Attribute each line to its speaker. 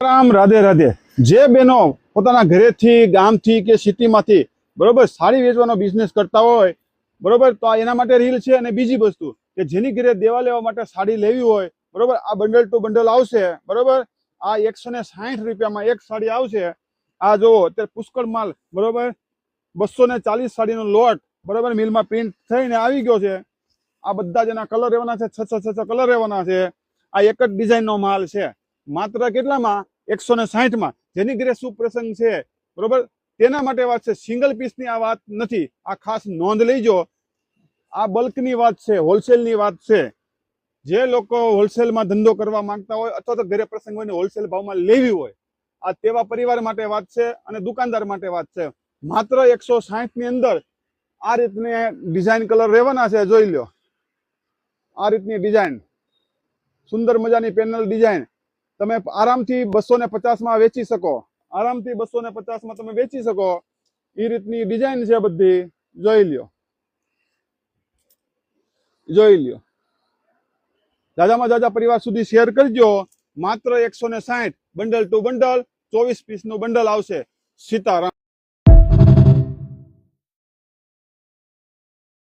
Speaker 1: રામ રાધે રાધે। જે બહેનો પોતાના ઘરેથી ગામથી કે સિટીમાંથી બરોબર સાડી વેચવાનો બિઝનેસ કરતા હોય બરોબર, તો આ એના માટે રીલ છે। અને બીજી વસ્તુ કે જેની ઘરે દેવા લેવા માટે સાડી લેવી હોય બરોબર, આ બંડલ ટુ બંડલ આવશે બરોબર। આ 160 રૂપિયામાં એક સાડી આવશે। આ જોવો અત્યારે પુષ્કળ માલ બરોબર, 240 સાડીનો લોટ બરોબર મિલમાં પ્રિન્ટ થઈને આવી ગયો છે। આ બધા જ એના કલર રહેવાના છે, 6 કલર રહેવાના છે। આ એક જ ડિઝાઇનનો માલ છે, માત્ર કેટલામાં 160માં। જેની ઘરે શુભ પ્રસંગ છે બરોબર તેના માટે વાત છે, સિંગલ પીસની આ વાત નથી। આ ખાસ નોંધ લઈજો, આ બલ્કની વાત છે, હોલસેલની વાત છે। જે લોકો હોલસેલમાં ધંધો કરવા માંગતા હોય અથવા તો ઘરે પ્રસંગ હોય ને હોલસેલ ભાવમાં લેવી હોય, આ તેવા પરિવાર માટે વાત છે અને દુકાનદાર માટે વાત છે। માત્ર 160ની અંદર આ રીતની ડિઝાઇન કલર રહેવાના છે, જોઈ લો। આ રીતની ડિઝાઇન સુંદર મજાની પેનલ ડિઝાઇન તમે આરામથી 250માં વેચી શકો, આરામથી 250માં તમે વેચી શકો। એ રીતની ડિઝાઇન છે બધી, જોઈ લ્યો, જોઈ લ્યો। જાજામાં જાજા પરિવાર સુધી શેર કરજો। માત્ર 160 બંડલ ટુ બંડલ 24 પીસનું બંડલ આવશે। સીતારામ।